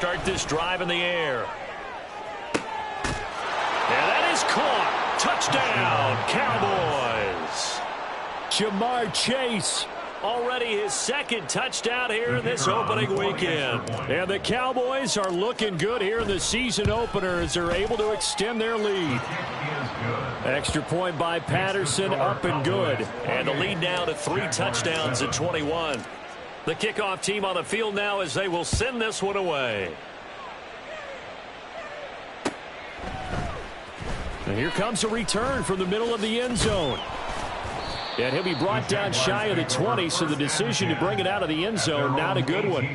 start this drive in the air. And that is caught. Touchdown, Cowboys. Jamar Chase, already his second touchdown here in this opening weekend. And the Cowboys are looking good here in the season opener as they're able to extend their lead. Extra point by Patterson, up and good. And the lead now to 3 touchdowns at 21. The kickoff team on the field now as they will send this one away. And here comes a return from the middle of the end zone. And he'll be brought down shy of the 20, so the decision to bring it out of the end zone, not a good one.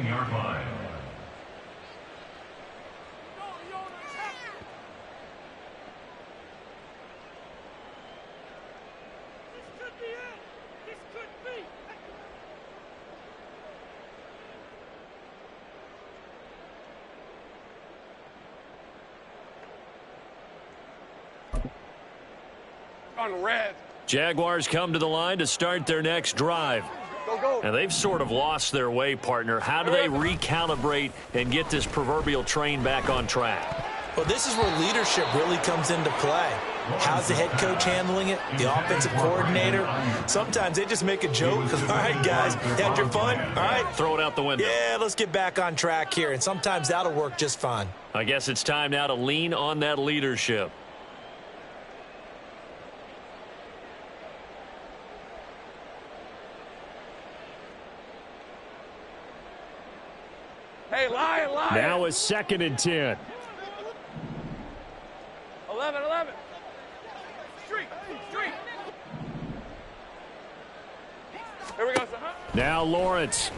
On red. Jaguars come to the line to start their next drive. And they've sort of lost their way, partner. How do they recalibrate and get this proverbial train back on track? Well, this is where leadership really comes into play. How's the head coach handling it? The offensive coordinator? Sometimes they just make a joke. All right, guys, had your fun? All right. Throw it out the window. Yeah, let's get back on track here. And sometimes that'll work just fine. I guess it's time now to lean on that leadership. Hey, lion. Now a 2nd and 10. 11. Street. Here we go, son. Now Lawrence.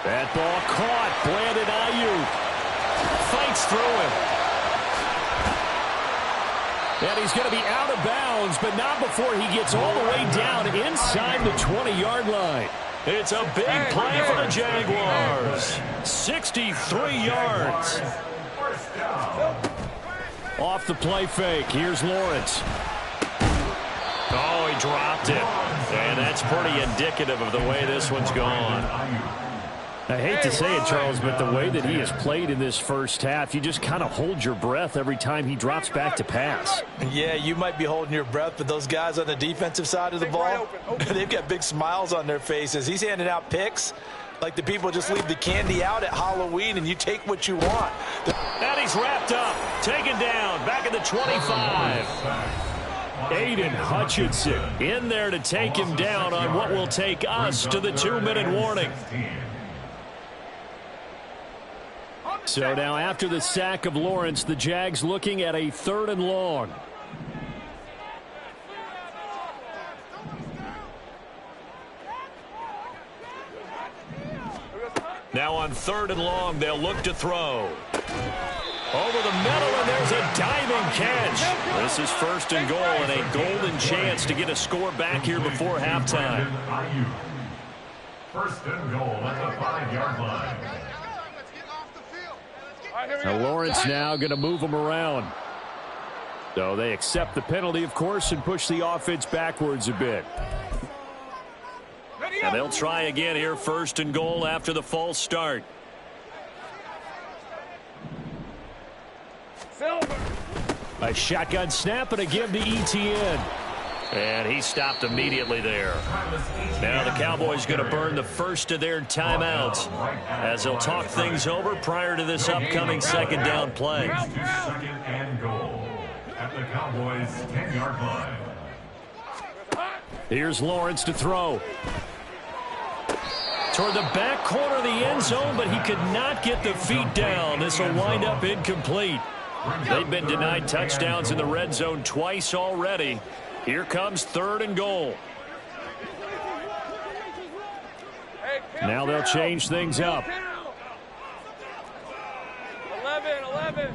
That ball caught. Brandon Ayuk fights through him. And he's going to be out of bounds, but not before he gets all the way down inside the 20-yard line. It's a big play for the Jaguars. 63 yards. Off the play fake. Here's Lawrence. Oh, he dropped it. And that's pretty indicative of the way this one's gone. I hate to say it, Charles, but the way that he has played in this first half, you just kind of hold your breath every time he drops back to pass. Yeah, you might be holding your breath, but those guys on the defensive side of the ball, they've got big smiles on their faces. He's handing out picks like the people just leave the candy out at Halloween and you take what you want. And he's wrapped up, taken down, back at the 25. Aiden Hutchinson in there to take him down on what will take us to the 2-minute warning. So now after the sack of Lawrence, the Jags looking at a 3rd and long. Now on 3rd and long, they'll look to throw. Over the middle, and there's a diving catch. This is 1st and goal, and a golden chance to get a score back here before halftime. 1st and goal at the 5-yard line. Now Lawrence now going to move them around. So they accept the penalty, of course, and push the offense backwards a bit. And they'll try again here, 1st and goal after the false start. A shotgun snap and a give to ETN. And he stopped immediately there. Now the Cowboys going to burn the first of their timeouts as they'll talk things over prior to this upcoming 2nd down play. 2nd and goal at the Cowboys 10-yard line. Here's Lawrence to throw. Toward the back corner of the end zone, but he could not get the feet down. This will wind up incomplete. They've been denied touchdowns in the red zone twice already. Here comes 3rd and goal. Now they'll change things up. 11.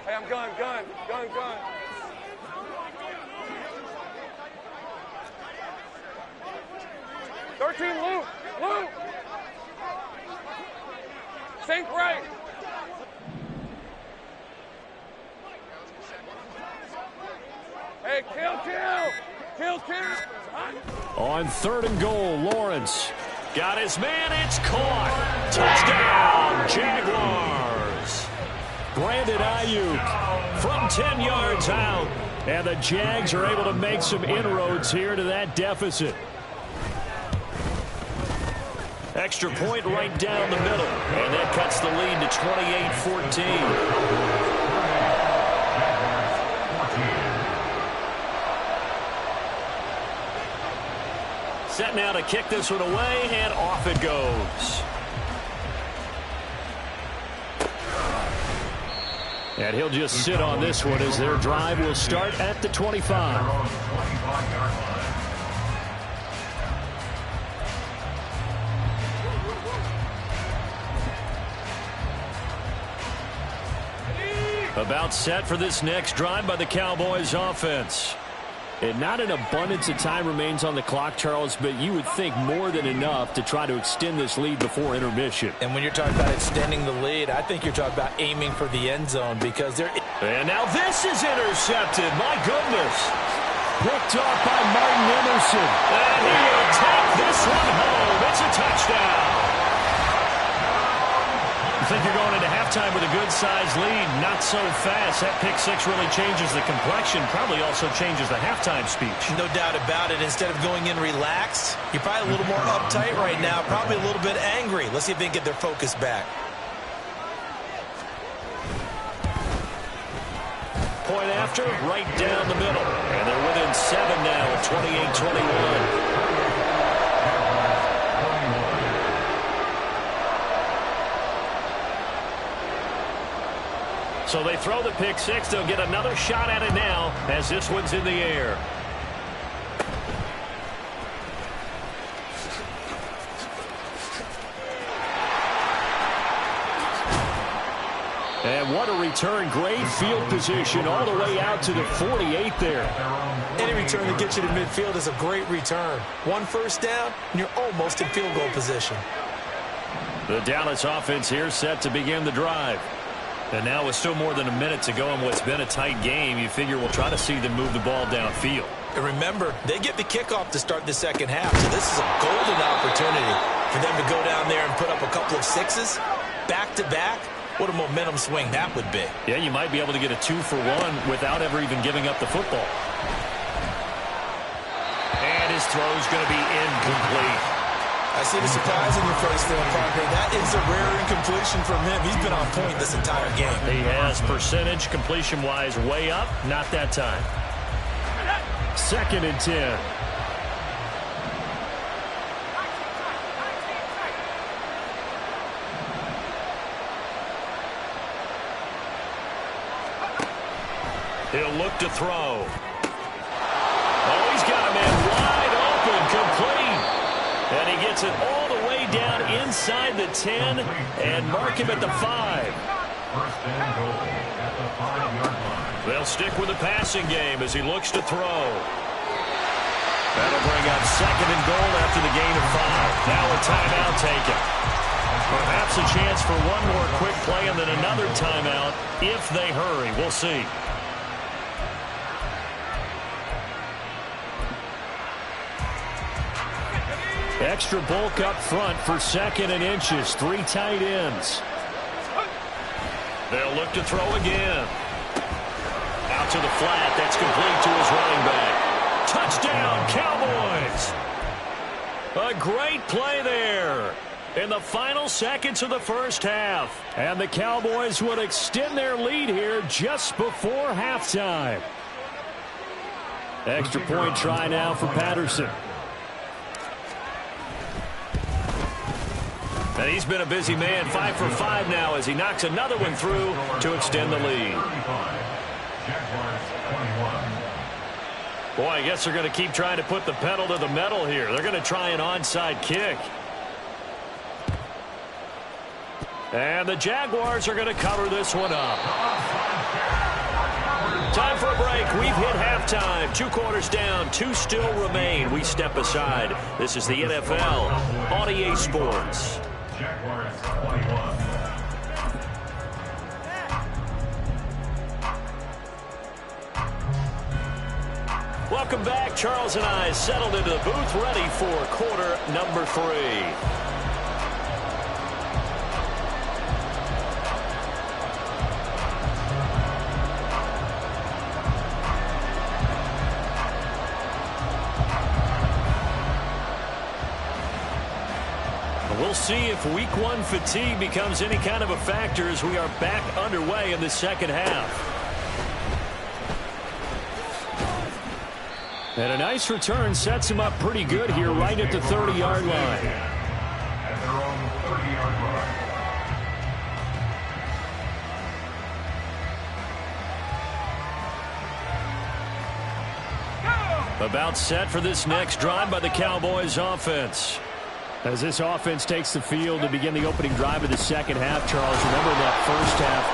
Hey, I'm gun. 13, Luke. Sink right. Hey, kill. On 3rd and goal, Lawrence Got his man. It's caught. Touchdown, Jaguars. Brandon Ayuk from 10 yards out. And the Jags are able to make some inroads here to that deficit. Extra point right down the middle. And that cuts the lead to 28-14. Set now to kick this one away, and off it goes. And he'll just sit on this one as their drive will start at the 25. About set for this next drive by the Cowboys offense. And not an abundance of time remains on the clock, Charles, but you would think more than enough to try to extend this lead before intermission. And when you're talking about extending the lead, I think you're talking about aiming for the end zone because they're... And now this is intercepted. My goodness. Picked off by Martin Emerson. And he will take this one home. It's a touchdown. I think you're going into halftime with a good-sized lead. Not so fast. That pick six really changes the complexion. Probably also changes the halftime speech. No doubt about it. Instead of going in relaxed, you're probably a little more uptight right now. Probably a little bit angry. Let's see if they can get their focus back. Point after, right down the middle. And they're within 7 now at 28-21. So they throw the pick six. They'll get another shot at it now as this one's in the air. And what a return. Great field position all the way out to the 48 there. Any return that gets you to midfield is a great return. One first down, and you're almost in field goal position. The Dallas offense here set to begin the drive. And now with still more than a minute to go in what's been a tight game, you figure we'll try to see them move the ball downfield. And remember, they get the kickoff to start the second half, so this is a golden opportunity for them to go down there and put up a couple of sixes back-to-back. What a momentum swing that would be. Yeah, you might be able to get a 2-for-1 without ever even giving up the football. And his throw's going to be incomplete. I see the surprise in your face there, Parker. That is a rare incompletion from him. He's been on point this entire game. He has percentage completion-wise way up. Not that time. 2nd and 10. He'll look to throw. Oh, he's got a man wide open, complete. And he gets it all the way down inside the 10 and mark him at the 5. First and goal at the 5-yard line. They'll stick with the passing game as he looks to throw. That'll bring up 2nd and goal after the gain of 5. Now a timeout taken. Perhaps a chance for one more quick play and then another timeout if they hurry. We'll see. Extra bulk up front for 2nd and inches. 3 tight ends. They'll look to throw again. Out to the flat. That's complete to his running back. Touchdown, Cowboys. A great play there in the final seconds of the first half. And the Cowboys would extend their lead here just before halftime. Extra point try now for Patterson. And he's been a busy man, 5 for 5 now as he knocks another one through to extend the lead. Boy, I guess they're going to keep trying to put the pedal to the metal here. They're going to try an onside kick. And the Jaguars are going to cover this one up. Time for a break. We've hit halftime. 2 quarters down. 2 still remain. We step aside. This is the NFL on EA Sports. Jaguars 21. Welcome back. Charles and I settled into the booth, ready for quarter number 3. We'll see if week 1 fatigue becomes any kind of a factor as we are back underway in the second half. And a nice return sets him up pretty good here right at the 30-yard line. At their own 30-yard line. About set for this next drive by the Cowboys offense. As this offense takes the field to begin the opening drive of the second half, Charles, remember that first half,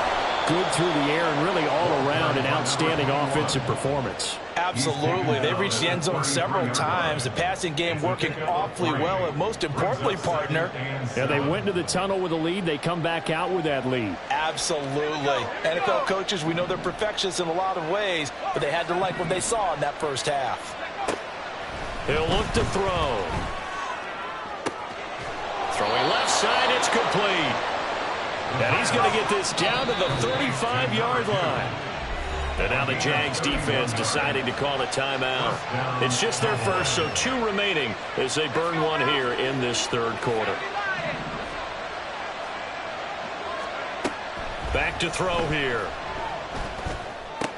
good through the air and really all around an outstanding offensive performance. Absolutely. They've reached the end zone several times. The passing game working awfully well, and most importantly, partner. Yeah, they went into the tunnel with a lead. They come back out with that lead. Absolutely. NFL coaches, we know they're perfectionists in a lot of ways, but they had to like what they saw in that first half. He'll look to throw. Throwing left side, it's complete. And he's going to get this down to the 35-yard line. And now the Jags defense deciding to call a timeout. It's just their first, so 2 remaining as they burn one here in this third quarter. Back to throw here.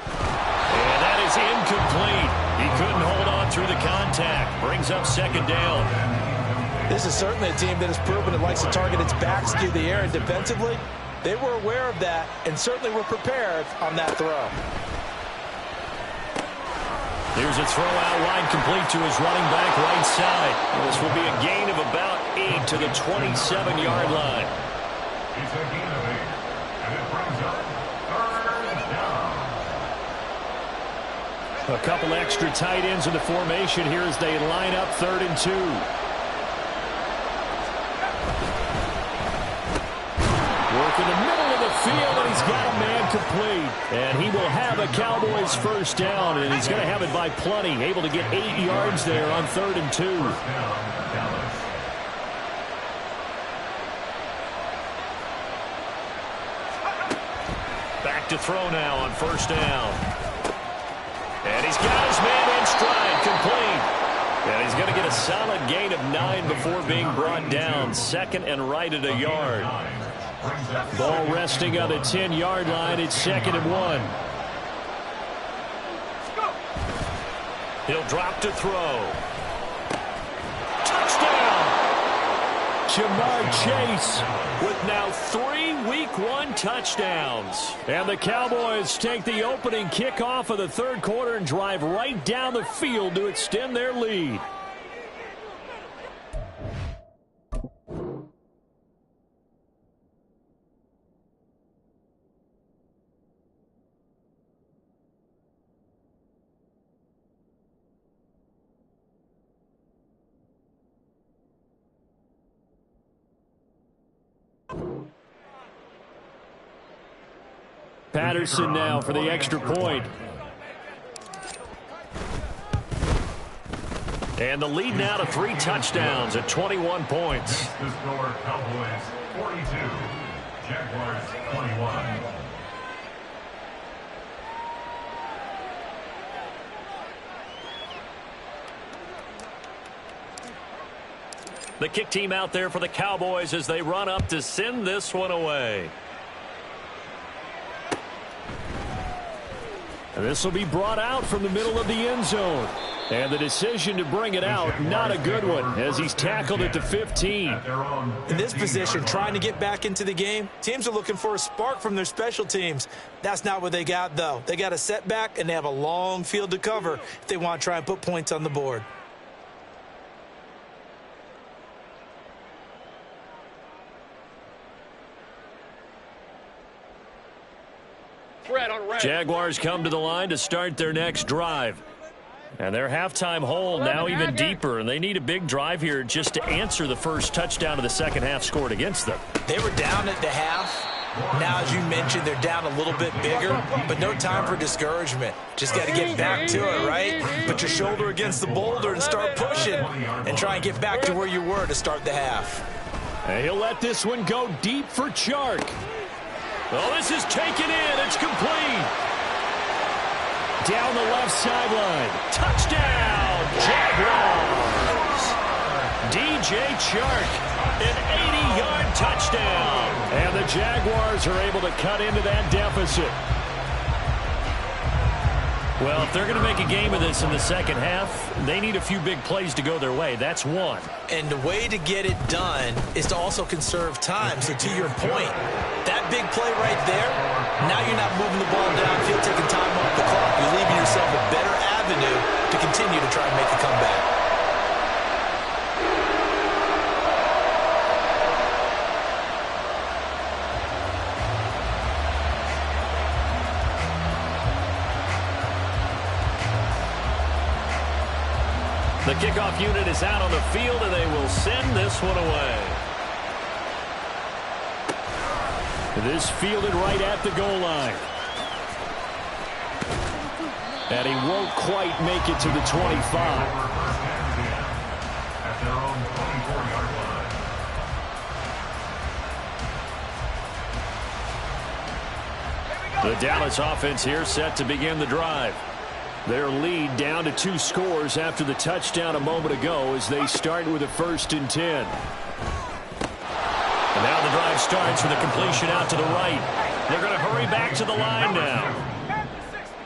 And that is incomplete. He couldn't hold on through the contact. Brings up second down. This is certainly a team that has proven it likes to target its backs through the air, and defensively, they were aware of that and certainly were prepared on that throw. Here's a throw out wide, complete to his running back right side. This will be a gain of about 8 to the 27-yard line. It's a gain of 8, and it brings up third down. A couple extra tight ends in the formation here as they line up 3rd and 2. Work in the middle of the field, and he's got a man complete. And he will have a Cowboys first down, and he's going to have it by plenty. Able to get 8 yards there on 3rd and 2. Back to throw now on 1st down. And he's got his man in stride, complete. And he's going to get a solid gain of 9 before being brought down. 2nd and right at a yard. Ball resting on the 10-yard line. It's 2nd and 1. He'll drop to throw. Touchdown! Jamar Chase with now 3 Week 1 touchdowns. And the Cowboys take the opening kickoff of the third quarter and drive right down the field to extend their lead. Patterson now for the extra point. And the lead now to 3 touchdowns at 21 points. The score, Cowboys 42, Jaguars 21. The kick team out there for the Cowboys as they run up to send this one away. And this will be brought out from the middle of the end zone. And the decision to bring it out, not a good one, as he's tackled at the 15. In this position, trying to get back into the game, teams are looking for a spark from their special teams. That's not what they got, though. They got a setback, and they have a long field to cover if they want to try and put points on the board. Jaguars come to the line to start their next drive. And their halftime hole now even deeper, and they need a big drive here just to answer the first touchdown of the second half scored against them. They were down at the half, Now, as you mentioned, they're down a little bit bigger, but no time for discouragement. Just got to get back to it, right? Put your shoulder against the boulder and start pushing and try and get back to where you were to start the half. And he'll let this one go deep for Chark. Oh, this is taken in. It's complete. Down the left sideline. Touchdown, Jaguars. DJ Chark, an 80-yard touchdown. And the Jaguars are able to cut into that deficit. Well, if they're going to make a game of this in the second half, they need a few big plays to go their way. That's one. And the way to get it done is to also conserve time. So to your point, that big play right there, now you're not moving the ball downfield, taking time off the clock. You're leaving yourself a better avenue to continue to try and make a comeback. The kickoff unit is out on the field, and they will send this one away. This fielded right at the goal line. And he won't quite make it to the 25. At their own 24-yard line. The Dallas offense here set to begin the drive. Their lead down to 2 scores after the touchdown a moment ago as they start with a 1st and 10. And now the drive starts with a completion out to the right. They're going to hurry back to the line now.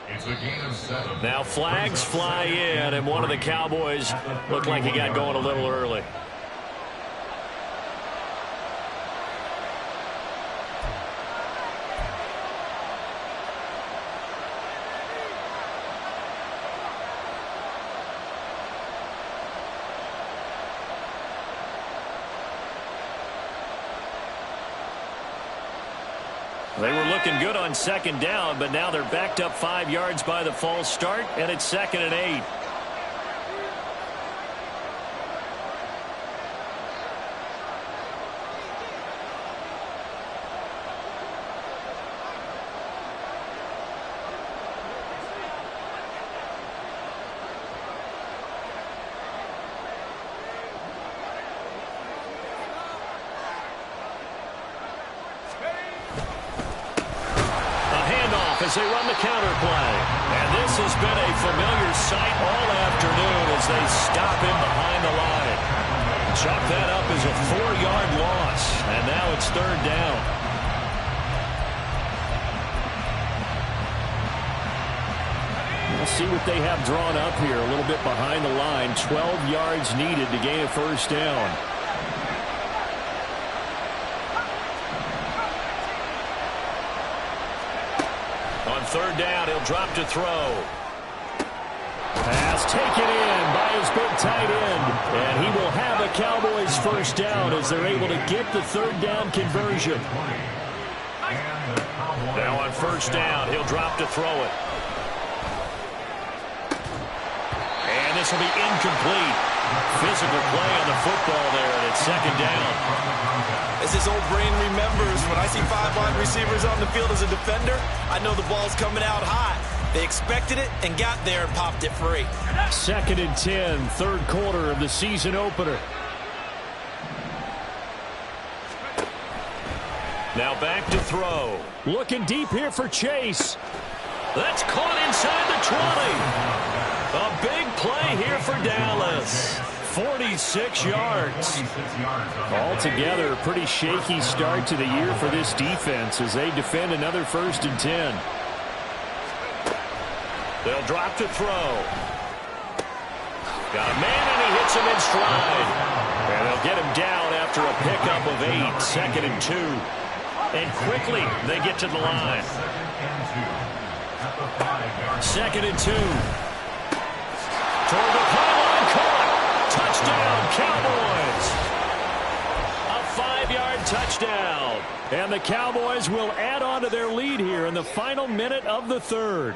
It's a gain of 7. Now flags fly in, and one of the Cowboys looked like he got going a little early. They were looking good on 2nd down, but now they're backed up 5 yards by the false start, and it's 2nd and 8. As they run the counter play. And this has been a familiar sight all afternoon as they stop him behind the line. Chalk that up as a 4-yard loss. And now it's 3rd down. We'll see what they have drawn up here. A little bit behind the line. 12 yards needed to gain a 1st down. On 3rd down, he'll drop to throw. Pass taken in by his big tight end. And he will have a Cowboys 1st down as they're able to get the 3rd down conversion. Now on 1st down, he'll drop to throw it. And this will be incomplete. Physical play on the football there, and it's 2nd down. As his old brain remembers, when I see 5 wide receivers on the field as a defender, I know the ball's coming out high. They expected it and got there and popped it free. 2nd and 10, 3rd quarter of the season opener. Now back to throw. Looking deep here for Chase. That's caught inside the 20. A big play here for Dallas. 46 yards. Altogether, a pretty shaky start to the year for this defense as they defend another 1st and 10. They'll drop to throw. Got a man, and he hits him in stride. And they'll get him down after a pickup of 8. 2nd and 2. And quickly, they get to the line. 2nd and 2. Toward the pylon, caught. Touchdown, Cowboys. A 5-yard touchdown. And the Cowboys will add on to their lead here in the final minute of the 3rd.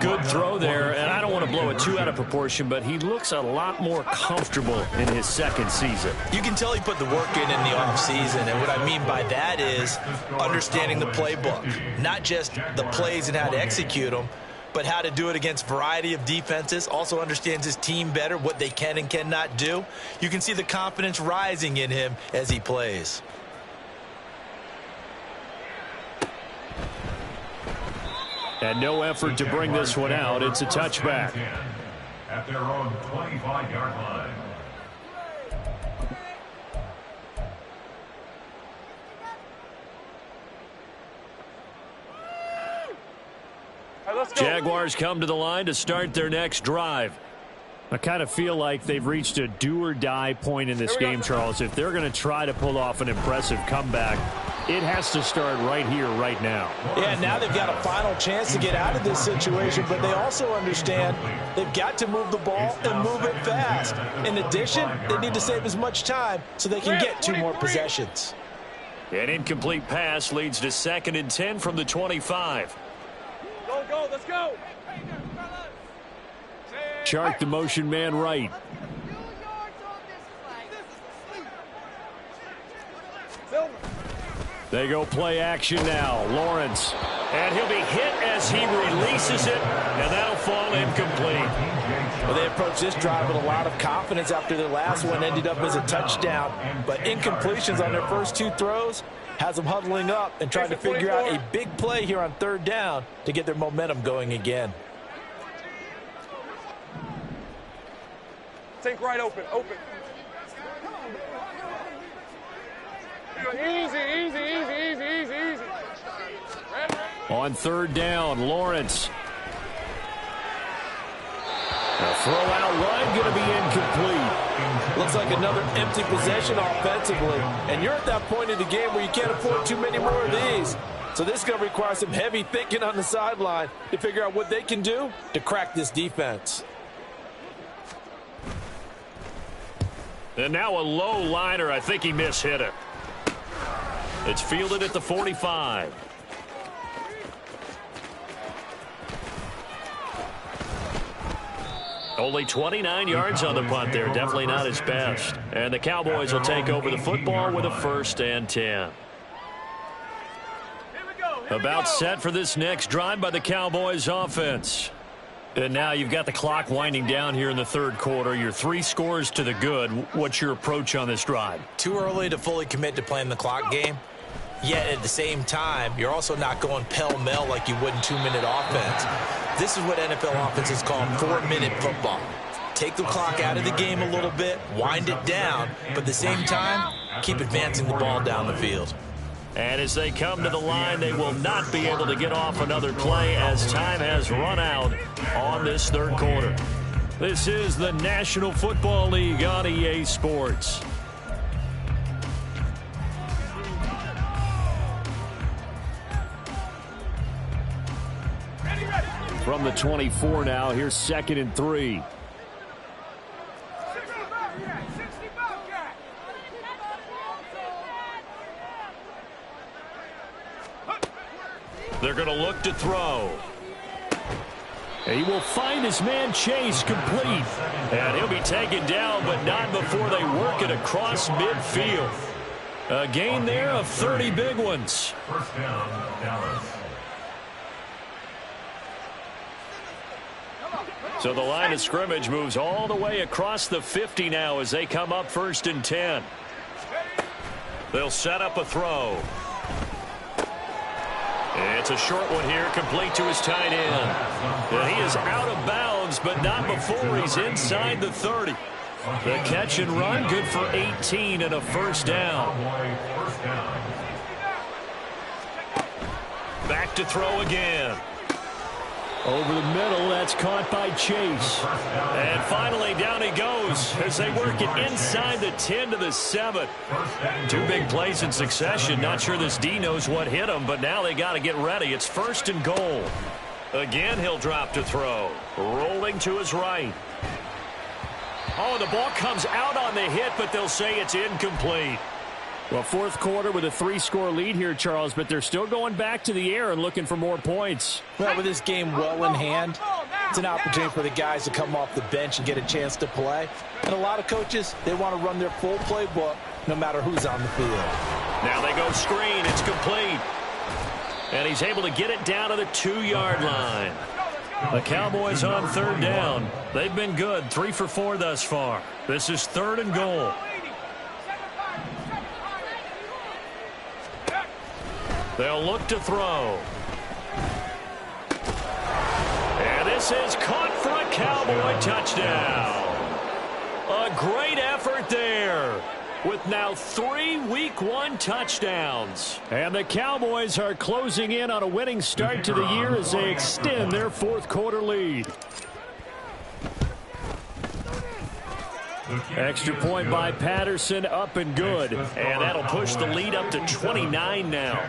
Good throw there, and I don't want to blow it too out of proportion, but he looks a lot more comfortable in his second season. You can tell he put the work in the offseason, and what I mean by that is understanding the playbook. Not just the plays and how to execute them, but how to do it against a variety of defenses. Also understands his team better, what they can and cannot do. You can see the confidence rising in him as he plays. And no effort to bring this one out. It's a touchback. At their own 25-yard line. Let's go. Jaguars come to the line to start their next drive. I kind of feel like they've reached a do-or-die point in this game, Charles. If they're going to try to pull off an impressive comeback, it has to start right here, right now. Yeah, now they've got a final chance to get out of this situation, but they also understand they've got to move the ball and move it fast. In addition, they need to save as much time so they can get 2 more possessions. An incomplete pass leads to 2nd and 10 from the 25. Go, let's go. Shark the motion man right. They go play action now. Lawrence. And he'll be hit as he releases it, and that'll fall incomplete. Well, they approached this drive with a lot of confidence after their last one ended up as a touchdown. But incompletions on their first 2 throws has them huddling up and trying to figure out a big play here on 3rd down to get their momentum going again. Think right open. Easy. On 3rd down, Lawrence. A throw-out run going to be incomplete. Looks like another empty possession offensively. And you're at that point in the game where you can't afford too many more of these. So this is going to require some heavy thinking on the sideline to figure out what they can do to crack this defense. And now a low liner. I think he mishit it. It's fielded at the 45. Only 29 yards on the punt there. Definitely not his best. And the Cowboys will take over the football with a 1st and 10. About set for this next drive by the Cowboys offense. And now you've got the clock winding down here in the 3rd quarter. You're 3 scores to the good. What's your approach on this drive? Too early to fully commit to playing the clock game. Yet at the same time, you're also not going pell-mell like you would in 2-minute offense. This is what NFL offenses call 4-minute football. Take the clock out of the game a little bit, wind it down, but at the same time, keep advancing the ball down the field. And as they come to the line, they will not be able to get off another play as time has run out on this 3rd quarter. This is the National Football League on EA Sports. From the 24 now, here's 2nd and 3. They're going to look to throw. He will find his man Chase complete. And he'll be taken down, but not before they work it across midfield. A gain there of 30 big ones. 1st down, Dallas. So the line of scrimmage moves all the way across the 50 now as they come up 1st and 10. They'll set up a throw. It's a short one here, complete to his tight end. And he is out of bounds, but not before he's inside the 30. The catch and run, good for 18 and a 1st down. Back to throw again. Over the middle, that's caught by Chase. And finally, down he goes as they work it inside the 10 to the 7. 2 big plays in succession. Not sure this D knows what hit him, but now they got to get ready. It's 1st and goal. Again, he'll drop to throw. Rolling to his right. Oh, the ball comes out on the hit, but they'll say it's incomplete. Well, fourth quarter with a 3-score lead here, Charles, but they're still going back to the air and looking for more points. Well, with this game well in hand, it's an opportunity for the guys to come off the bench and get a chance to play. And a lot of coaches, they want to run their full playbook no matter who's on the field. Now they go screen. It's complete. And he's able to get it down to the 2-yard line. The Cowboys on third down. They've been good, 3 for 4 thus far. This is 3rd and goal. They'll look to throw. And this is caught for a Cowboy touchdown. A great effort there, with now 3 Week 1 touchdowns. And the Cowboys are closing in on a winning start to the year as they extend their fourth quarter lead. Extra point by Patterson, up and good. And that'll push the lead up to 29 now.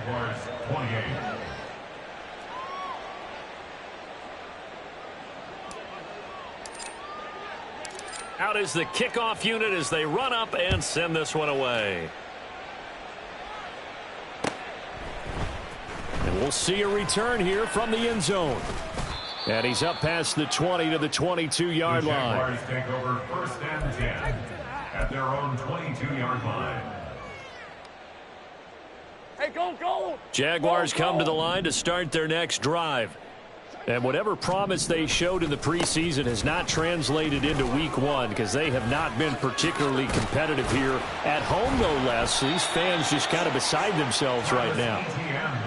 Out is the kickoff unit as they run up and send this one away. And we'll see a return here from the end zone. And he's up past the 20 to the 22-yard line. The Jaguars take over 1st and 10 at their own 22-yard line. Hey, go! Jaguars come to the line to start their next drive. And whatever promise they showed in the preseason has not translated into Week 1 because they have not been particularly competitive here at home, no less. These fans just kind of beside themselves right now.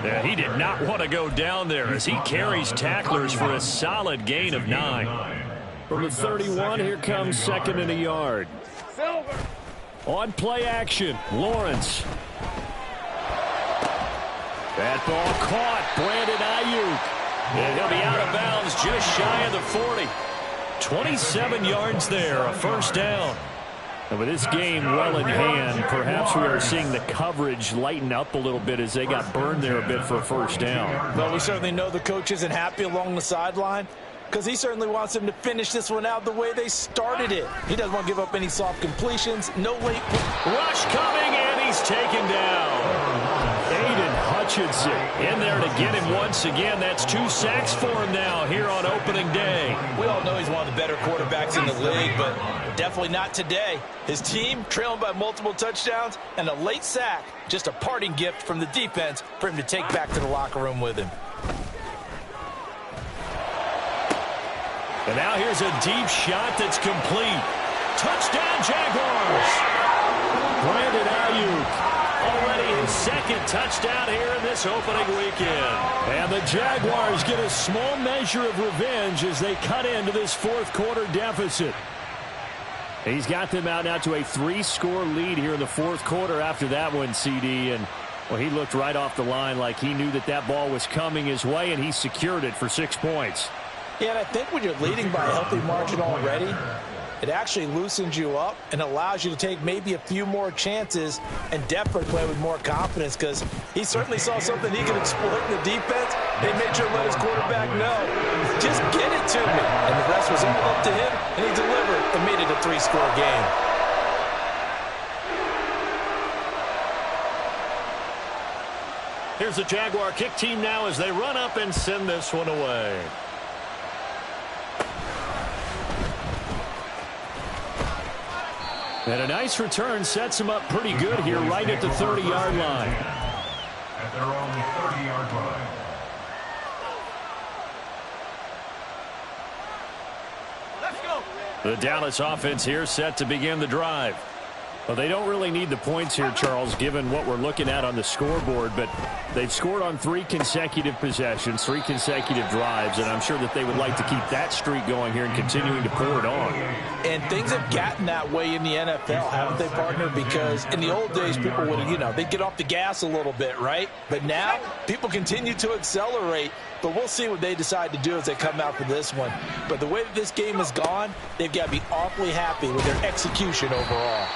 Yeah, he did not want to go down there as he carries tacklers for a solid gain of 9. From the 31, here comes 2nd and a yard. On play action, Lawrence. That ball caught. Brandon Ayuk. And he'll be out of bounds just shy of the 40. 27 yards there, a first down. And with this game well in hand, perhaps we are seeing the coverage lighten up a little bit as they got burned there a bit for a first down. Well, we certainly know the coach isn't happy along the sideline because he certainly wants them to finish this one out the way they started it. He doesn't want to give up any soft completions, no late. Rush coming, and he's taken down. Aiden Hutchinson in there to get him once again. That's 2 sacks for him now here on opening day. We all know he's one of the better quarterbacks in the league, but definitely not today. His team trailing by multiple touchdowns and a late sack, just a parting gift from the defense for him to take back to the locker room with him. And now here's a deep shot that's complete. Touchdown, Jaguars. Brandon Ayuk. Already his 2nd touchdown here in this opening weekend. And the Jaguars get a small measure of revenge as they cut into this fourth quarter deficit. He's got them out now to a 3-score lead here in the fourth quarter after that one, CD. And, well, he looked right off the line like he knew that that ball was coming his way, and he secured it for 6 points. Yeah, and I think when you're leading by a healthy margin already, it actually loosens you up and allows you to take maybe a few more chances and definitely play with more confidence because he certainly saw something he could exploit in the defense. They made sure to let his quarterback know, just get it to me. And the rest was all up to him, and he delivered and made it a 3-score game. Here's the Jaguar kick team now as they run up and send this one away. And a nice return sets him up pretty good here right at the 30-yard line. At their own 30-yard line. Let's go. The Dallas offense here set to begin the drive. Well, they don't really need the points here, Charles, given what we're looking at on the scoreboard, but they've scored on 3 consecutive possessions, 3 consecutive drives, and I'm sure that they would like to keep that streak going here and continuing to pour it on. And things have gotten that way in the NFL, haven't they, partner? Because in the old days, people would, they'd get off the gas a little bit, right? But now, people continue to accelerate, but we'll see what they decide to do as they come out for this one. But the way that this game has gone, they've got to be awfully happy with their execution overall.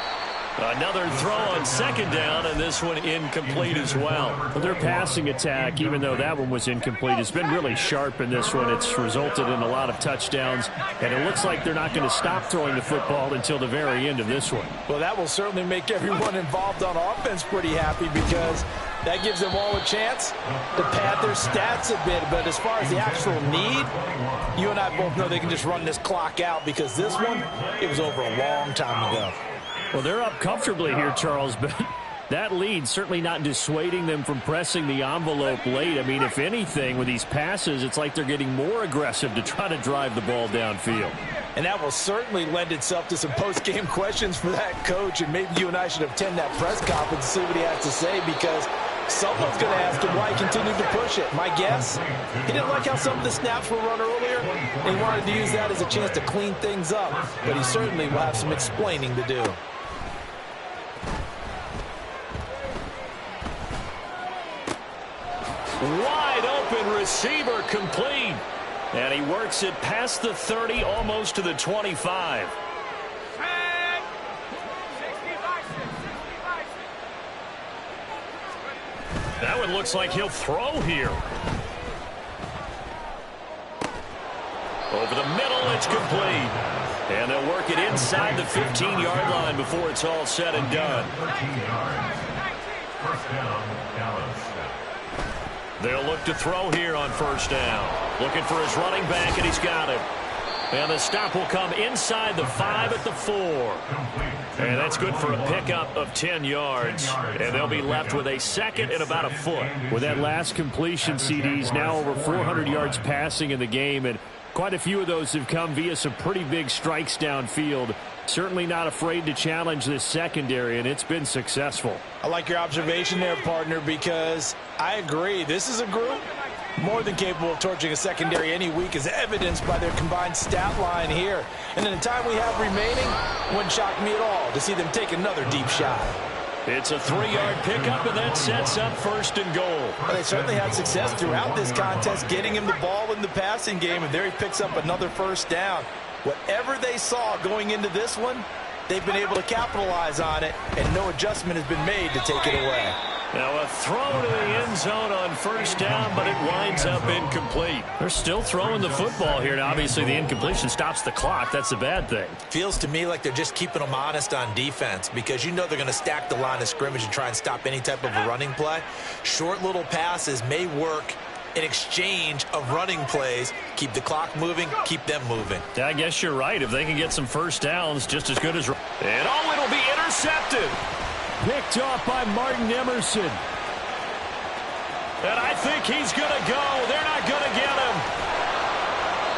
Another throw on second down, and this one incomplete as well. Their passing attack, even though that one was incomplete, has been really sharp in this one. It's resulted in a lot of touchdowns, and it looks like they're not going to stop throwing the football until the very end of this one. Well, that will certainly make everyone involved on offense pretty happy because that gives them all a chance to pad their stats a bit. But as far as the actual need, you and I both know they can just run this clock out because this one, it was over a long time ago. Well, they're up comfortably here, Charles, but that lead certainly not dissuading them from pressing the envelope late. I mean, if anything, with these passes, it's like they're getting more aggressive to try to drive the ball downfield. And that will certainly lend itself to some post-game questions for that coach, and maybe you and I should attend that press conference and see what he has to say because someone's going to ask him why he continued to push it. My guess, he didn't like how some of the snaps were run earlier, and he wanted to use that as a chance to clean things up, but he certainly will have some explaining to do. Wide open receiver complete. And he works it past the 30, almost to the 25. That one looks like he'll throw here. Over the middle, it's complete. And they'll work it inside the 15-yard line before it's all said and done. 13 yards. First down, Dallas. They'll look to throw here on first down. Looking for his running back, and he's got it. And the stop will come inside the 5 at the 4. And that's good for a pickup of 10 yards. And they'll be left with a second and about a foot. With that last completion, CD's now over 400 yards passing in the game, and quite a few of those have come via some pretty big strikes downfield. Certainly not afraid to challenge this secondary, and it's been successful. I like your observation there, partner, because I agree. This is a group more than capable of torching a secondary any week, as evidenced by their combined stat line here. And in the time we have remaining, wouldn't shock me at all to see them take another deep shot. It's a 3-yard pickup, and that sets up first and goal. Well, they certainly had success throughout this contest, getting him the ball in the passing game, and there he picks up another first down. Whatever they saw going into this one, they've been able to capitalize on it, and no adjustment has been made to take it away. Now a throw to the end zone on first down, but it winds up incomplete. They're still throwing the football here, and obviously the incompletion stops the clock. That's a bad thing. Feels to me like they're just keeping them honest on defense because you know they're going to stack the line of scrimmage and try and stop any type of a running play. Short little passes may work in exchange of running plays. Keep the clock moving, keep them moving. Yeah, I guess you're right. If they can get some first downs, just as good as... And oh, it'll be intercepted. Picked off by Martin Emerson. And I think he's going to go. They're not going to get him.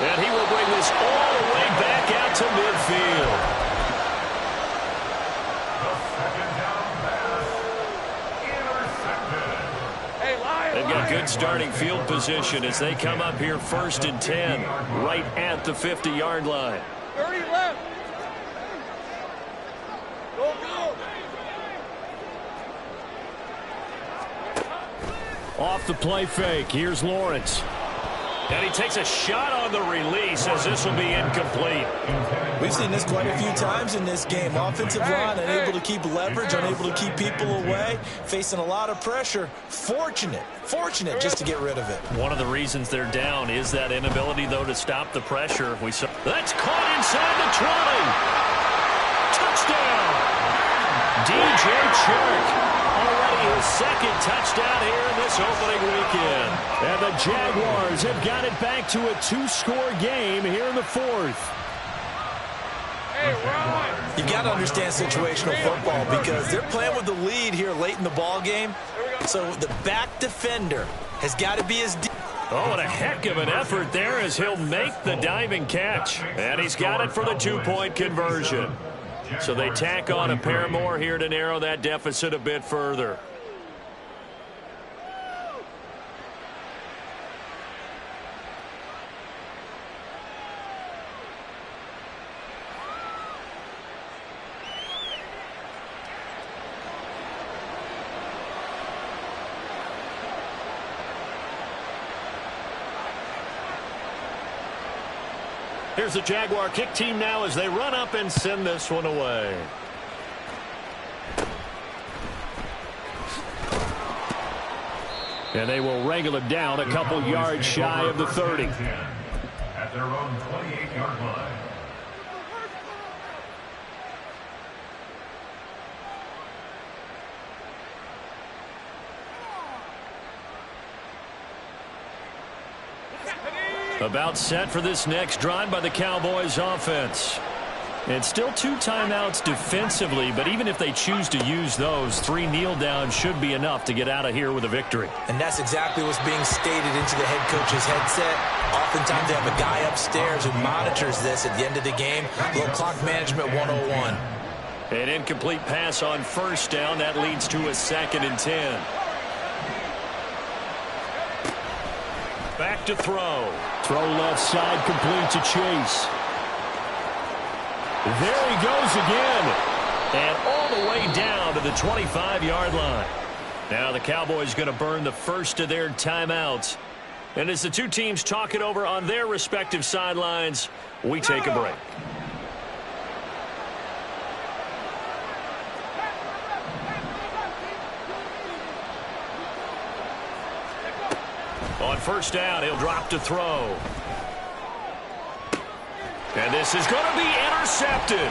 And he will bring this all the way back out to midfield. They've got good starting field position as they come up here first and 10, right at the 50-yard line. 30 left. Go, go. Off the play fake, here's Lawrence. And he takes a shot on the release as this will be incomplete. We've seen this quite a few times in this game. Offensive line unable to keep leverage, unable to keep people away, facing a lot of pressure. Fortunate just to get rid of it. One of the reasons they're down is that inability, though, to stop the pressure. We saw that's caught inside the 20. Touchdown! DJ Chark. Already his second touchdown here in this opening weekend. And the Jaguars have got it back to a 2-score game here in the 4th. Hey, Ron. You've got to understand situational football because they're playing with the lead here late in the ball game. So the back defender has got to be as deep. Oh, and a heck of an effort there as he'll make the diving catch. And he's got it for the 2-point conversion. So they tack on a pair more here to narrow that deficit a bit further. Here's the Jaguar kick team now as they run up and send this one away. And they will wrangle it down a couple yards shy of the 30. At their own 28-yard line. About set for this next drive by the Cowboys offense. It's still 2 timeouts defensively, but even if they choose to use those, 3 kneel downs should be enough to get out of here with a victory. And that's exactly what's being stated into the head coach's headset. Oftentimes they have a guy upstairs who monitors this at the end of the game. A little clock management 101. An incomplete pass on first down. That leads to a 2nd and 10. Back to throw. Throw left side, complete to Chase. There he goes again. And all the way down to the 25-yard line. Now the Cowboys going to burn the first of their timeouts. And as the two teams talk it over on their respective sidelines, we take a break. On first down, he'll drop to throw. And this is going to be intercepted.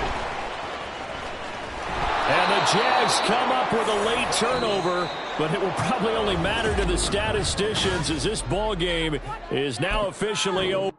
And the Jags come up with a late turnover, but it will probably only matter to the statisticians as this ball game is now officially over.